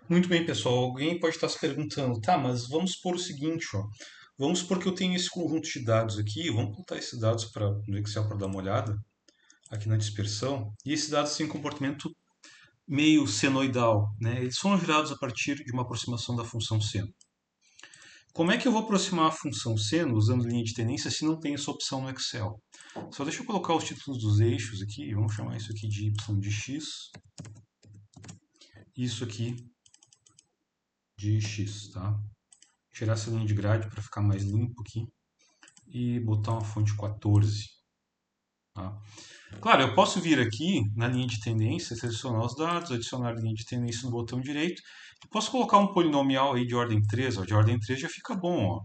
Muito bem, pessoal. Alguém pode estar se perguntando, tá, mas vamos supor o seguinte, ó. Vamos supor que eu tenho esse conjunto de dados aqui, vamos botar esses dados no Excel para dar uma olhada, aqui na dispersão, e esses dados têm um comportamento meio senoidal, né? Eles foram gerados a partir de uma aproximação da função seno. Como é que eu vou aproximar a função seno usando linha de tendência se não tem essa opção no Excel? Só deixa eu colocar os títulos dos eixos aqui, vamos chamar isso aqui de y de x, isso aqui de x, tá? Tirar essa linha de grade para ficar mais limpo aqui e botar uma fonte 14. Tá? Claro, eu posso vir aqui na linha de tendência, selecionar os dados, adicionar a linha de tendência no botão direito. E posso colocar um polinomial aí de ordem 3. Ó, de ordem 3 já fica bom. Ó.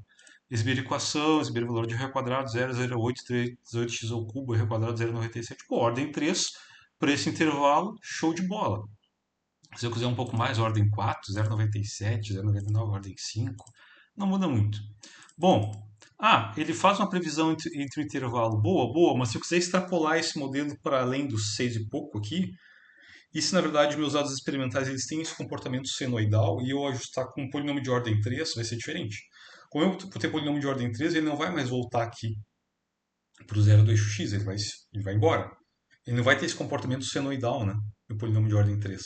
Exibir equação, exibir valor de r quadrado 0,0838x ao cubo, r quadrado 0,97. Pô, ordem 3 para esse intervalo, show de bola. Se eu quiser um pouco mais, ordem 4, 0,97, 0,99, ordem 5, não muda muito. Bom, ele faz uma previsão entre o intervalo boa, boa, mas se eu quiser extrapolar esse modelo para além dos 6 e pouco aqui, e se na verdade meus dados experimentais eles têm esse comportamento senoidal e eu ajustar com um polinômio de ordem 3, vai ser diferente. Como eu ter polinômio de ordem 3, ele não vai mais voltar aqui para o zero do eixo x, ele vai embora. Ele não vai ter esse comportamento senoidal, né? No polinômio de ordem 3.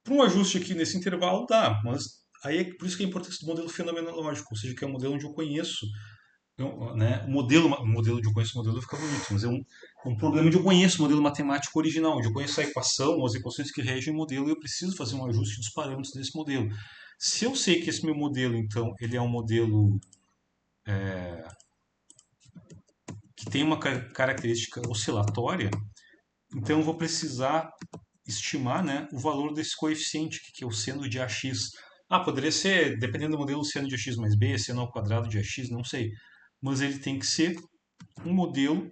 Para um ajuste aqui nesse intervalo, dá, mas aí é por isso que é a importância do modelo fenomenológico, ou seja, que é um modelo onde eu conheço, né, o modelo de eu conheço o modelo fica bonito, mas é um problema de eu conheço o modelo matemático original, onde eu conheço a equação ou as equações que regem o modelo e eu preciso fazer um ajuste dos parâmetros desse modelo. Se eu sei que esse meu modelo, então, ele é um modelo que tem uma característica oscilatória, então eu vou precisar estimar, né, o valor desse coeficiente, que é o seno de AX. Poderia ser, dependendo do modelo, seno de AX mais B, seno ao quadrado de AX, não sei. Mas ele tem que ser um modelo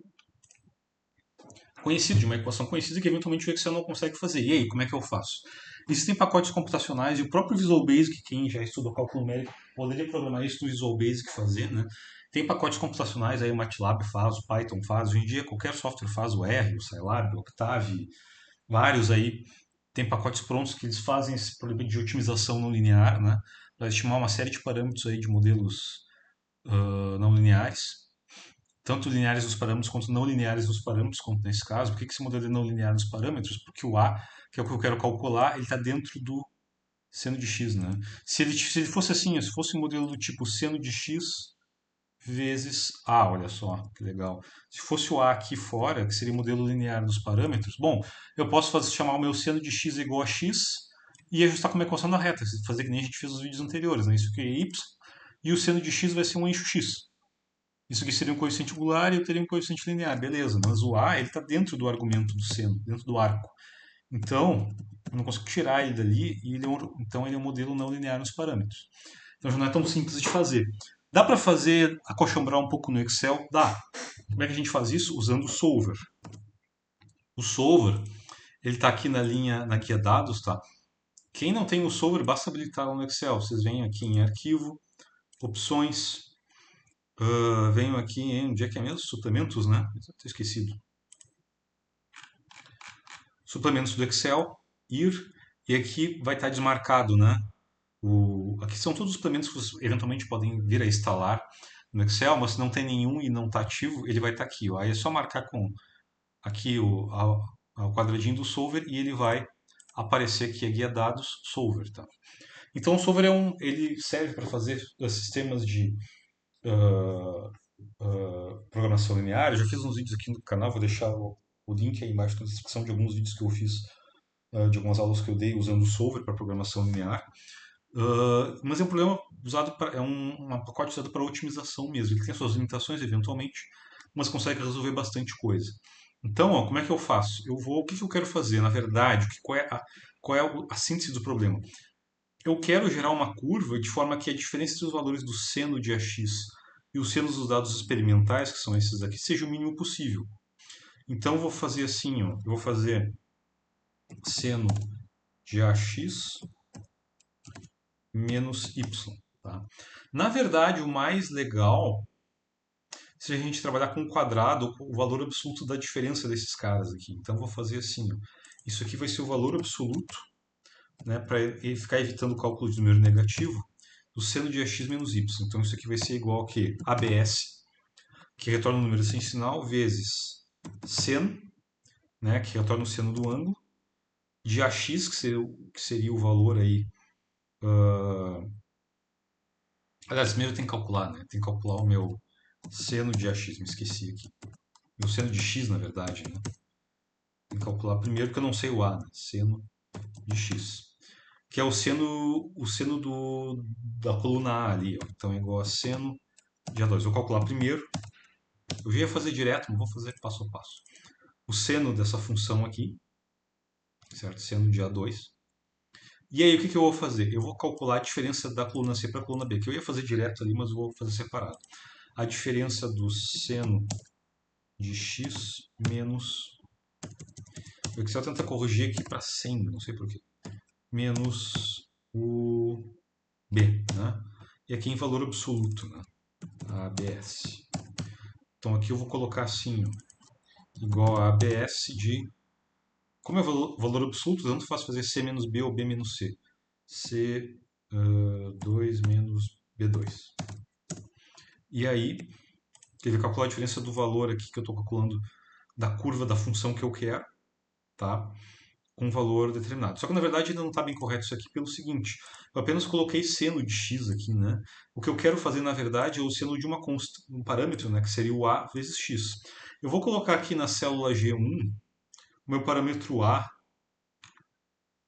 conhecido, de uma equação conhecida que eventualmente o Excel não consegue fazer. E aí, como é que eu faço? Existem pacotes computacionais e o próprio Visual Basic, quem já estudou cálculo numérico, poderia programar isso no Visual Basic e fazer, né? Tem pacotes computacionais aí, o MATLAB faz, o Python faz, hoje em dia qualquer software faz, o R, o Scilab, o Octave, vários aí. Tem pacotes prontos que eles fazem esse problema de otimização não linear, né? Para estimar uma série de parâmetros aí de modelos não lineares, tanto lineares nos parâmetros quanto não lineares nos parâmetros, como nesse caso. Por que esse modelo é não linear nos parâmetros? Porque o A, que é o que eu quero calcular, ele está dentro do seno de x, né? Se ele fosse assim, se fosse um modelo do tipo seno de x vezes A, olha só, que legal. Se fosse o A aqui fora, que seria o modelo linear dos parâmetros, bom, eu posso chamar o meu seno de x igual a x e ajustar como equação na reta, fazer que nem a gente fez nos vídeos anteriores, né? Isso aqui é y, e o seno de x vai ser um eixo x. Isso aqui seria um coeficiente angular e eu teria um coeficiente linear, beleza. Mas o A, ele está dentro do argumento do seno, dentro do arco. Então, eu não consigo tirar ele dali, e então ele é um modelo não linear nos parâmetros. Então já não é tão simples de fazer. Dá para fazer, acolchambrar um pouco no Excel? Dá. Como é que a gente faz isso? Usando o solver. O solver, ele está aqui na linha, na guia dados, tá? Quem não tem o solver, basta habilitar no Excel. Vocês vêm aqui em arquivo, opções, venho aqui em, onde é que é mesmo? Suplementos, né? Estou esquecido. Suplementos do Excel, ir, e aqui vai estar desmarcado, né? Aqui são todos os suplementos que vocês eventualmente podem vir a instalar no Excel, mas se não tem nenhum e não está ativo, ele vai estar aqui. Ó. Aí é só marcar com aqui o quadradinho do solver e ele vai aparecer aqui a guia dados solver. Tá? Então o solver ele serve para fazer sistemas de programação linear. Eu já fiz uns vídeos aqui no canal, vou deixar o link aí embaixo na descrição de alguns vídeos que eu fiz, de algumas aulas que eu dei usando o solver para programação linear. Mas é um problema usado é um pacote usado para otimização mesmo. Ele tem suas limitações eventualmente, mas consegue resolver bastante coisa. Então, ó, como é que eu faço? O que eu quero fazer? Na verdade, qual é a síntese do problema? Eu quero gerar uma curva de forma que a diferença entre os valores do seno de AX e os senos dos dados experimentais, que são esses aqui, seja o mínimo possível. Então, eu vou fazer assim, ó, eu vou fazer seno de AX menos y. Tá? Na verdade, o mais legal se a gente trabalhar com o quadrado, o valor absoluto da diferença desses caras aqui. Então, vou fazer assim. Ó. Isso aqui vai ser o valor absoluto né, para ficar evitando o cálculo de número negativo, do seno de ax menos y. Então isso aqui vai ser igual a quê? ABS, que retorna o número sem sinal, vezes seno, né, que retorna o seno do ângulo, de ax, que seria o valor aí. Aliás, primeiro tem que calcular, né? Tem que calcular o meu seno de ax, me esqueci aqui. Meu seno de x, na verdade, né? Tem que calcular primeiro, porque eu não sei o a, né? Seno de x. Que é o seno da coluna A ali, ó. Então é igual a seno de A2. Vou calcular primeiro. Eu já ia fazer direto, mas vou fazer passo a passo. O seno dessa função aqui, certo? Seno de A2. E aí, o que que eu vou fazer? Eu vou calcular a diferença da coluna C para a coluna B, que eu ia fazer direto ali, mas eu vou fazer separado. A diferença do seno de x menos... O Excel tenta corrigir aqui para 100, não sei porquê. Menos o B, né? E aqui em valor absoluto, né? ABS. Então aqui eu vou colocar assim, ó, igual a ABS de... Como é valor absoluto, tanto faz fazer C menos B ou B menos C. C2 menos B2. E aí, ele vai calcular a diferença do valor aqui que eu estou calculando da curva da função que eu quero, tá? Com um valor determinado. Só que na verdade ainda não está bem correto isso aqui pelo seguinte, eu apenas coloquei seno de x aqui, né? O que eu quero fazer na verdade é o seno de um parâmetro, né? Que seria o a vezes x. Eu vou colocar aqui na célula G1 o meu parâmetro a,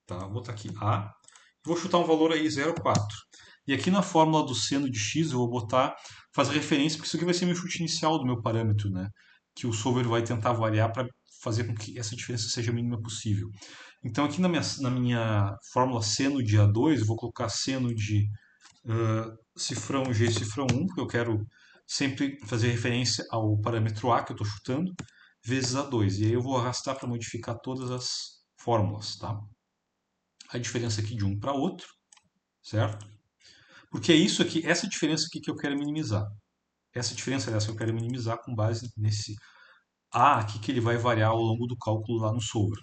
tá? Vou botar aqui a, vou chutar um valor aí 0,4. E aqui na fórmula do seno de x eu vou botar, fazer referência, porque isso aqui vai ser meu chute inicial do meu parâmetro, né? Que o solver vai tentar variar para fazer com que essa diferença seja a mínima possível. Então aqui na minha fórmula seno de A2, eu vou colocar seno de cifrão G cifrão 1, porque eu quero sempre fazer referência ao parâmetro A que eu estou chutando, vezes A2. E aí eu vou arrastar para modificar todas as fórmulas, tá? A diferença aqui de um para outro, certo? Porque é isso aqui, essa diferença aqui que eu quero minimizar. Essa diferença dessa eu quero minimizar com base nesse A aqui que ele vai variar ao longo do cálculo lá no solver.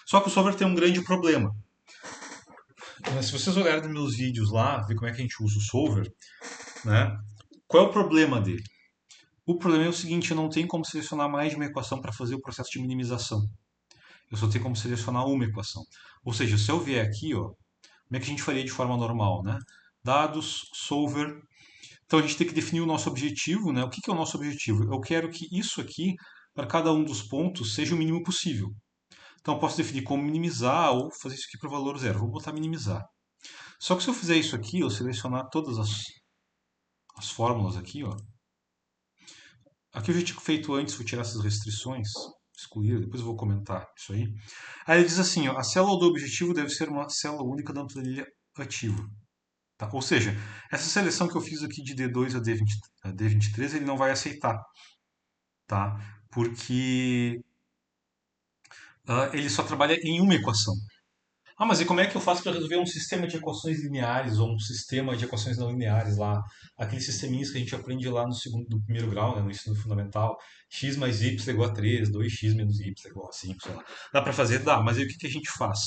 Só que o solver tem um grande problema. Mas se vocês olharem nos meus vídeos lá, ver como é que a gente usa o solver, né? Qual é o problema dele? O problema é o seguinte, eu não tenho como selecionar mais de uma equação para fazer o processo de minimização. Eu só tenho como selecionar uma equação. Ou seja, se eu vier aqui, ó, como é que a gente faria de forma normal, né? Dados, solver. Então a gente tem que definir o nosso objetivo, né? O que que é o nosso objetivo? Eu quero que isso aqui, para cada um dos pontos, seja o mínimo possível. Então eu posso definir como minimizar ou fazer isso aqui para o valor zero. Vou botar minimizar. Só que se eu fizer isso aqui, eu selecionar todas as fórmulas aqui, ó. Aqui eu já tinha feito antes, vou tirar essas restrições, excluir, depois eu vou comentar isso aí. Aí ele diz assim, ó, a célula do objetivo deve ser uma célula única da planilha ativa. Tá? Ou seja, essa seleção que eu fiz aqui de D2 a D23, ele não vai aceitar, tá? Porque ele só trabalha em uma equação. Ah, mas e como é que eu faço para resolver um sistema de equações lineares ou um sistema de equações não lineares lá? Aqueles sisteminhas que a gente aprende lá no primeiro grau, né, no ensino fundamental. X mais y igual a 3, 2x menos y igual a 5, sei lá. Dá para fazer? Dá, mas aí o que que a gente faz?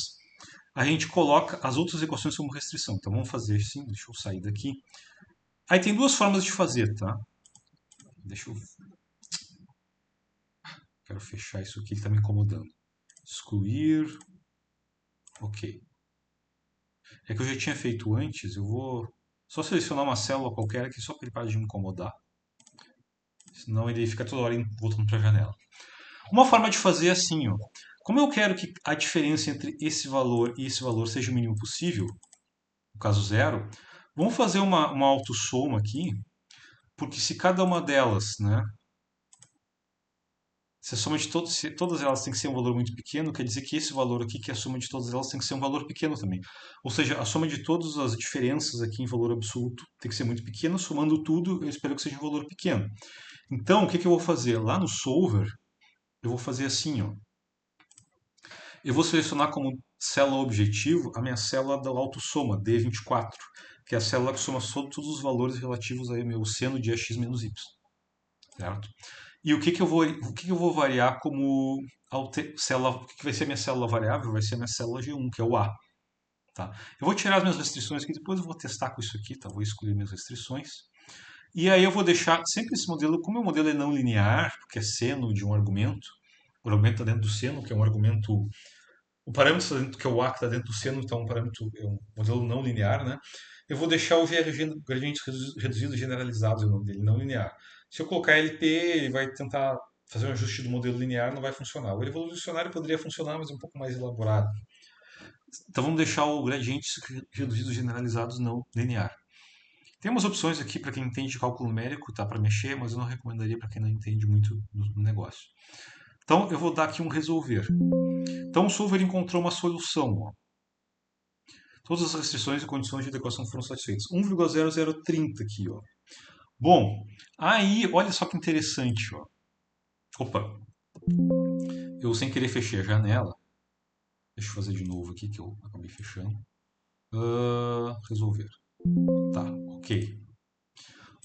A gente coloca as outras equações como restrição. Então vamos fazer assim, deixa eu sair daqui. Aí tem duas formas de fazer, tá? Deixa eu... Quero fechar isso aqui, ele está me incomodando. Excluir. Ok. É que eu já tinha feito antes, eu vou só selecionar uma célula qualquer aqui só para ele parar de me incomodar. Senão ele fica toda hora voltando para a janela. Uma forma de fazer é assim, ó. Como eu quero que a diferença entre esse valor e esse valor seja o mínimo possível, no caso zero, vamos fazer uma autossoma aqui, porque se cada uma delas, né, se a soma de se todas elas tem que ser um valor muito pequeno, quer dizer que esse valor aqui, que é a soma de todas elas, tem que ser um valor pequeno também. Ou seja, a soma de todas as diferenças aqui em valor absoluto tem que ser muito pequena, somando tudo, eu espero que seja um valor pequeno. Então, o que que eu vou fazer? Lá no solver, eu vou fazer assim, ó. Eu vou selecionar como célula objetivo a minha célula da autossoma, D24, que é a célula que soma todos os valores relativos ao meu seno de ax menos y. Certo? E o que que eu vou variar como célula, o que que vai ser a minha célula variável? Vai ser a minha célula G1, que é o A. Tá? Eu vou tirar as minhas restrições aqui, depois eu vou testar com isso aqui, tá? Vou excluir minhas restrições. E aí eu vou deixar sempre esse modelo, como o modelo é não linear, porque é seno de um argumento, o argumento está dentro do seno, que é um argumento, o parâmetro está dentro, que é o A que está dentro do seno, então é um parâmetro, é um modelo não linear, né? Eu vou deixar o GRG, gradientes reduzidos generalizados, é o nome dele, não linear. Se eu colocar LP, ele vai tentar fazer um ajuste do modelo linear, não vai funcionar. O evolucionário poderia funcionar, mas é um pouco mais elaborado. Então vamos deixar o gradientes reduzidos generalizados não linear. Tem umas opções aqui para quem entende de cálculo numérico, tá, para mexer, mas eu não recomendaria para quem não entende muito do negócio. Então eu vou dar aqui um resolver. Então o solver encontrou uma solução. Ó. Todas as restrições e condições de adequação foram satisfeitas. 1,0030 aqui, ó. Bom, aí olha só que interessante, ó. Opa, eu sem querer fechei a janela. Deixa eu fazer de novo aqui que eu acabei fechando. Resolver. Tá, ok.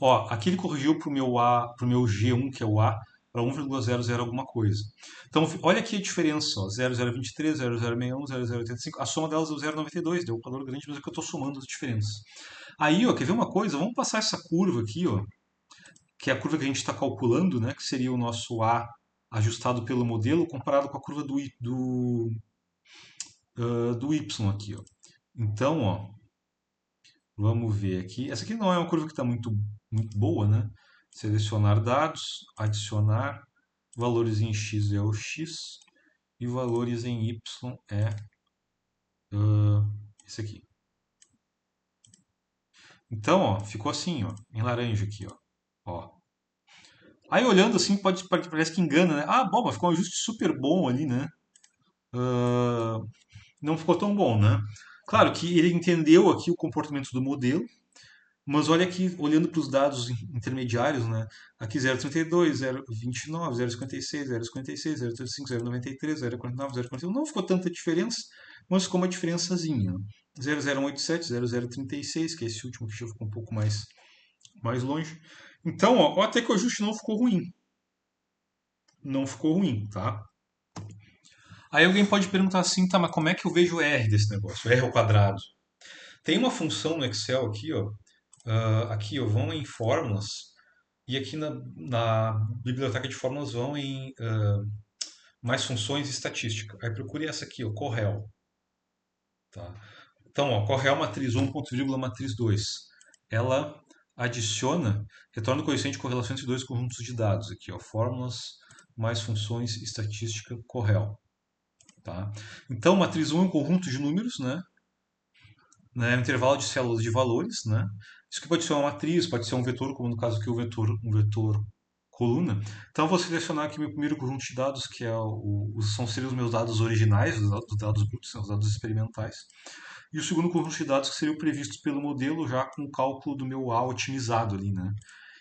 Ó, aqui ele corrigiu para o meu A, para o meu G1, que é o A, para 1,00 alguma coisa. Então, olha aqui a diferença, ó, 0023, 0061, 0085, a soma delas deu 0,92, deu um valor grande, mas é que eu estou somando as diferenças. Aí, ó, quer ver uma coisa? Vamos passar essa curva aqui, ó, que é a curva que a gente está calculando, né, que seria o nosso A ajustado pelo modelo, comparado com a curva do Y aqui, ó. Então, ó, vamos ver aqui. Essa aqui não é uma curva que está muito boa, né? Selecionar dados, adicionar, valores em x é o x e valores em y é esse aqui. Então, ó, ficou assim, ó, em laranja aqui, ó. Aí olhando assim, parece que engana, né? Ah, bom, mas ficou um ajuste super bom ali, né? Não ficou tão bom, né? Claro que ele entendeu aqui o comportamento do modelo, mas olha aqui, olhando para os dados intermediários, né? Aqui 0,32, 0,29, 0,56, 0,56, 0,35, 0,93, 0,49, 0,41. Não ficou tanta diferença, mas ficou uma diferençazinha. 0,0187, 0,036, que é esse último que já ficou um pouco mais longe. Então, ó, até que o ajuste não ficou ruim. Não ficou ruim, tá? Aí alguém pode perguntar assim, tá, mas como é que eu vejo o R desse negócio? O R ao quadrado. Tem uma função no Excel aqui, ó. Aqui, ó, vão em fórmulas. E aqui na biblioteca de fórmulas vão em mais funções e estatística. Aí procure essa aqui, o Correl. Tá? Então, ó, Correl matriz 1, ponto vírgula, matriz 2. Ela adiciona, retorna o coeficiente de correlação entre dois conjuntos de dados. Aqui, ó, fórmulas mais funções, estatística, Correl. Tá? Então, matriz 1 é um conjunto de números, né, um intervalo de células de valores, né? Isso que pode ser uma matriz, pode ser um vetor, como no caso aqui um vetor coluna. Então, eu vou selecionar aqui meu primeiro conjunto de dados, que seriam os meus dados originais, os dados brutos, os dados experimentais. E o segundo conjunto de dados que seria o previsto pelo modelo, já com o cálculo do meu A otimizado ali, né?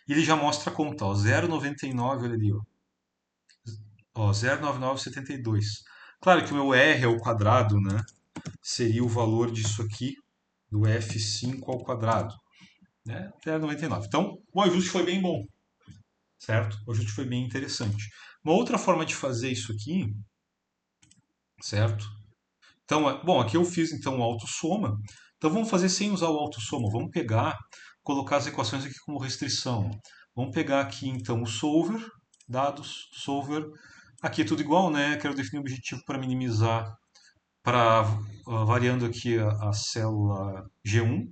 E ele já mostra a conta, ó, 0,99, olha ali, ó, 0,9972. Claro que o meu R ao quadrado, né, seria o valor disso aqui, do F5 ao quadrado, né, 0,99. Então, o ajuste foi bem bom, certo? O ajuste foi bem interessante. Uma outra forma de fazer isso aqui, certo? Então, bom, aqui eu fiz então o autossoma. Então vamos fazer sem usar o autossoma. Vamos pegar, colocar as equações aqui como restrição. Vamos pegar aqui então o solver, dados, solver. Aqui é tudo igual, né? Quero definir o objetivo para minimizar, para variando aqui a célula G1,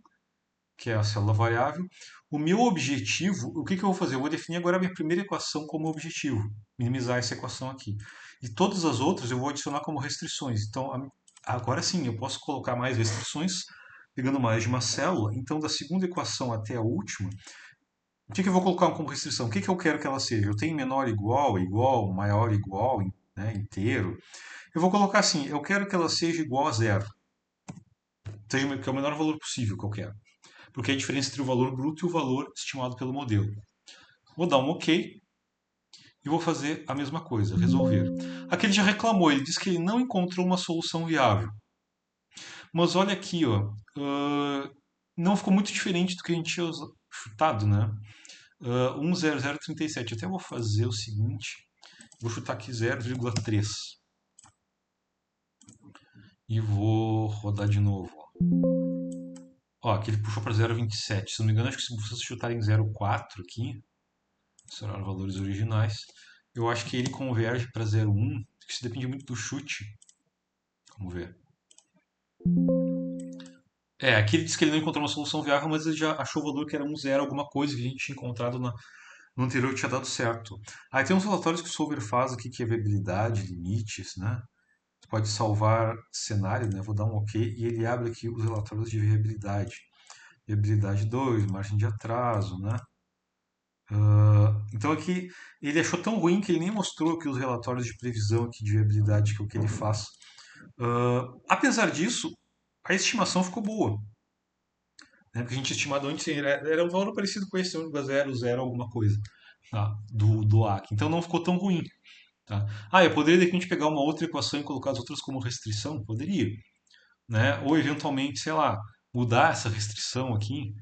que é a célula variável. O meu objetivo, o que eu vou fazer? Eu vou definir agora a minha primeira equação como objetivo, minimizar essa equação aqui. E todas as outras eu vou adicionar como restrições. Então, agora sim, eu posso colocar mais restrições, pegando mais de uma célula. Então, da segunda equação até a última, o que eu vou colocar como restrição? O que eu quero que ela seja? Eu tenho menor igual, maior igual, né, inteiro. Eu vou colocar assim, eu quero que ela seja igual a zero. Seja que é o menor valor possível que eu quero. Porque é a diferença entre o valor bruto e o valor estimado pelo modelo. Vou dar um OK e vou fazer a mesma coisa, resolver. Aqui ele já reclamou, ele disse que ele não encontrou uma solução viável. Mas olha aqui, ó, não ficou muito diferente do que a gente tinha chutado, né? 1,0037. Até vou fazer o seguinte, vou chutar aqui 0,3 e vou rodar de novo. Ó. Ó, aqui ele puxou para 0,27. Se não me engano, acho que se vocês chutarem 0,4 aqui, serão valores originais, eu acho que ele converge para 0,1, que isso depende muito do chute. Vamos ver. Aqui ele disse que ele não encontrou uma solução viável, mas ele já achou o valor que era 1,0 alguma coisa que a gente tinha encontrado no anterior que tinha dado certo. Aí tem uns relatórios que o Solver faz aqui, que é viabilidade, limites, né? Você pode salvar cenário, né? Vou dar um OK e ele abre aqui os relatórios de viabilidade. Viabilidade 2, margem de atraso, né? Então aqui ele achou tão ruim que ele nem mostrou aqui os relatórios de previsão aqui de viabilidade, que é o que ele faz. Apesar disso, a estimação ficou boa, né? Porque a gente tinha estimado antes era um valor parecido com esse, 1,00 alguma coisa, tá? do AC. Então não ficou tão ruim. Tá? Eu poderia de repente pegar uma outra equação e colocar as outras como restrição? Poderia, né? Ou eventualmente, sei lá, mudar essa restrição aqui,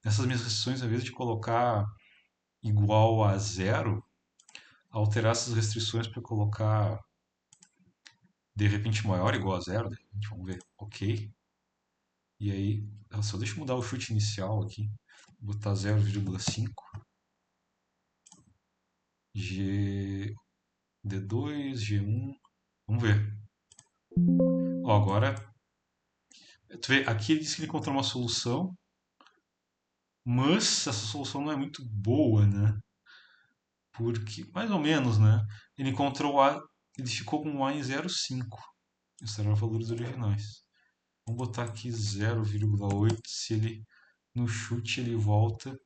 essas minhas restrições, ao invés de colocar igual a zero, alterar essas restrições para colocar de repente maior ou igual a zero, de repente, vamos ver, ok. E aí, só deixa eu mudar o chute inicial aqui, botar 0,5, G, D2, G1, vamos ver. Ó, agora, tu vê, aqui ele disse que ele encontrou uma solução, mas essa solução não é muito boa, né? Porque, mais ou menos, né? Ele encontrou A, ele ficou com o A em 0,5. Esses eram valores originais. Vamos botar aqui 0,8. Se ele no chute ele volta.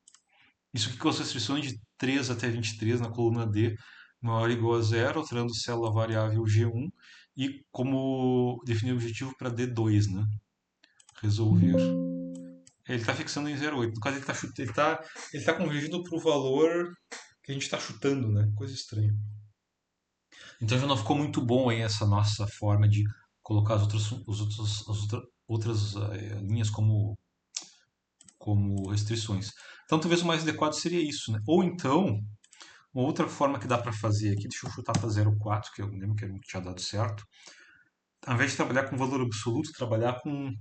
Isso aqui com as restrições de 3 até 23 na coluna D, maior ou igual a zero, alterando célula variável G1 e como definir o objetivo para D2, né? Resolver. Ele está fixando em 0,8. No caso, ele tá convergindo para o valor que a gente está chutando, né? Coisa estranha. Então já não ficou muito bom aí essa nossa forma de colocar as outras linhas como restrições. Então talvez o mais adequado seria isso, né? Ou então, uma outra forma que dá para fazer aqui, deixa eu chutar para 0,4, que eu lembro que era o que tinha dado certo. Ao invés de trabalhar com valor absoluto, trabalhar com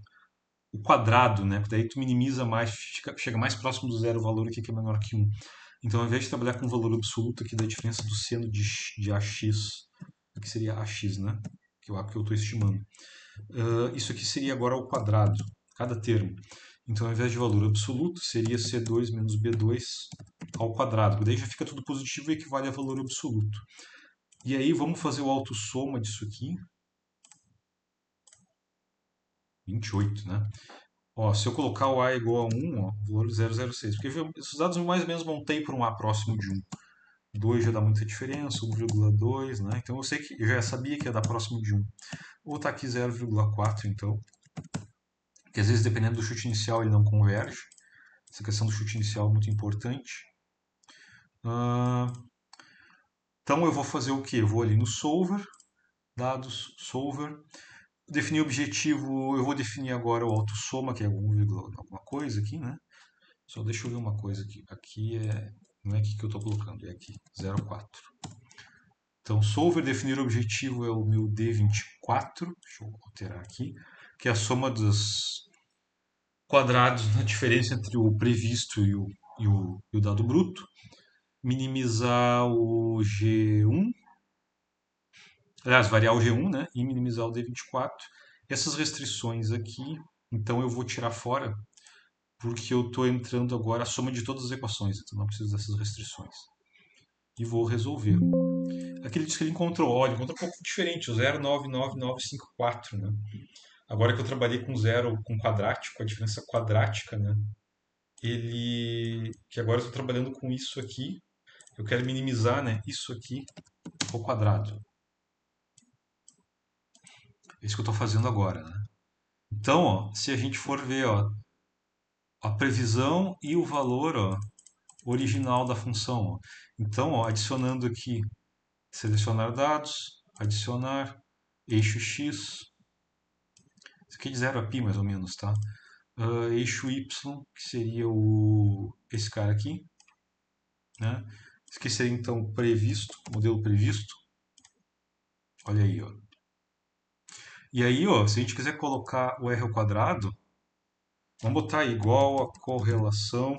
o quadrado, né? Porque daí tu minimiza mais, chega mais próximo do zero o valor aqui que é menor que 1. Então, ao invés de trabalhar com o valor absoluto aqui da diferença do seno de AX, aqui seria AX, né? Que é o A que eu estou estimando. Isso aqui seria agora ao quadrado, cada termo. Então, ao invés de valor absoluto, seria C2 menos B2 ao quadrado. Daí já fica tudo positivo e equivale a valor absoluto. E aí, vamos fazer o autossoma disso aqui. 28, né? Ó, se eu colocar o A igual a 1, ó, valor 0,06. Porque esses dados mais ou menos montei para um A próximo de 1. 2 já dá muita diferença, 1,2, né? Então eu sei que eu já sabia que ia dar próximo de 1. Vou botar aqui 0,4 então. Porque às vezes, dependendo do chute inicial, ele não converge. Essa questão do chute inicial é muito importante. Então eu vou fazer o que? Eu vou ali no solver, dados, solver, definir o objetivo, eu vou definir agora o autossoma, que é alguma coisa aqui, né? Só deixa eu ver uma coisa aqui. Não é aqui que eu estou colocando, é aqui, 0,4. Então, solver definir o objetivo é o meu D24, deixa eu alterar aqui, que é a soma dos quadrados na diferença entre o previsto e o dado bruto. Minimizar o G1, aliás, variar o G1, né? E minimizar o D24. Essas restrições aqui, então eu vou tirar fora, porque eu estou entrando agora a soma de todas as equações, então não preciso dessas restrições. E vou resolver. Aqui ele diz que ele encontrou, olha, encontrou um pouco diferente, o 0,99954, né? Agora que eu trabalhei com zero com quadrático, a diferença quadrática, né? Que agora eu estou trabalhando com isso aqui, eu quero minimizar, né, isso aqui ao quadrado. É isso que eu estou fazendo agora, né? Então, ó, se a gente for ver, ó, a previsão e o valor, ó, original da função, ó. Então, ó, adicionando aqui, selecionar dados, adicionar eixo x, isso aqui é de 0 a π mais ou menos, tá? Eixo y, que seria esse cara aqui, né? Isso aqui seria então previsto, modelo previsto. Olha aí, ó. E aí, ó, se a gente quiser colocar o r ao quadrado, Vamos botar igual a correlação.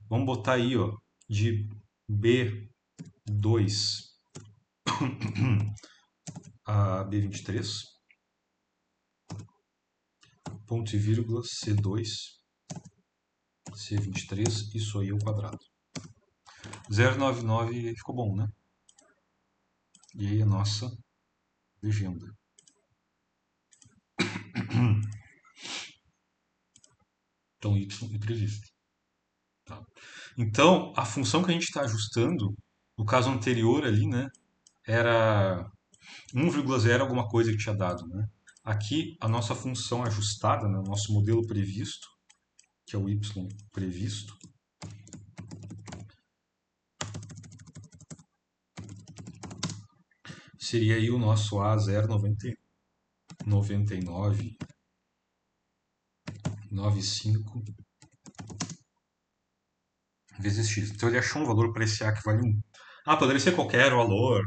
Vamos botar aí, ó, de B2 a B23, ponto e vírgula, C2, C23, isso aí ao quadrado. 0,99 ficou bom, né? E aí a nossa legenda. Então, y imprevisto. Tá? Então, a função que a gente está ajustando, no caso anterior ali, né, era 1,0 alguma coisa que tinha dado, né? Aqui, a nossa função ajustada, né, o nosso modelo previsto, que é o y previsto, seria aí o nosso A 0,9995 vezes x. Então ele achou um valor para esse A que vale 1. Ah, poderia ser qualquer valor.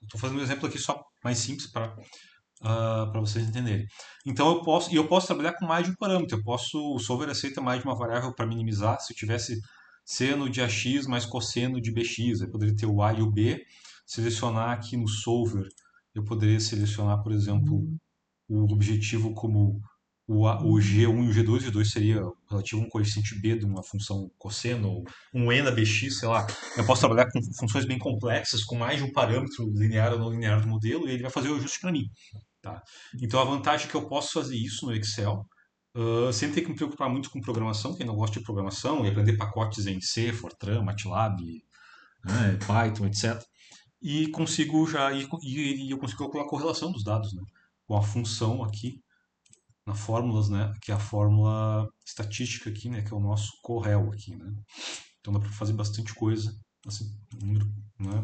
Estou fazendo um exemplo aqui só mais simples para vocês entenderem. Então eu posso trabalhar com mais de um parâmetro. O solver aceita mais de uma variável para minimizar. Se eu tivesse seno de AX mais cosseno de BX, eu poderia ter o A e o B. Selecionar aqui no solver, eu poderia selecionar, por exemplo, o objetivo como o G1 e o G2. O G2 seria relativo a um coeficiente B de uma função cosseno, ou um E na BX, sei lá. Eu posso trabalhar com funções bem complexas, com mais de um parâmetro linear ou não linear do modelo, e ele vai fazer o ajuste para mim. Tá? Então a vantagem é que eu posso fazer isso no Excel, sem ter que me preocupar muito com programação, quem não gosta de programação, e aprender pacotes em C, Fortran, MATLAB, né, Python, etc. E consigo já e eu consigo calcular a correlação dos dados, né, com a função aqui na fórmulas, né, que é a fórmula estatística aqui, né, que é o nosso correl aqui, né. Então dá para fazer bastante coisa, assim, um número, né,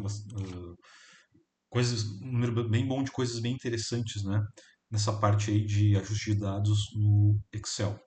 um número bem bom de coisas bem interessantes, né? Nessa parte aí de ajuste de dados no Excel.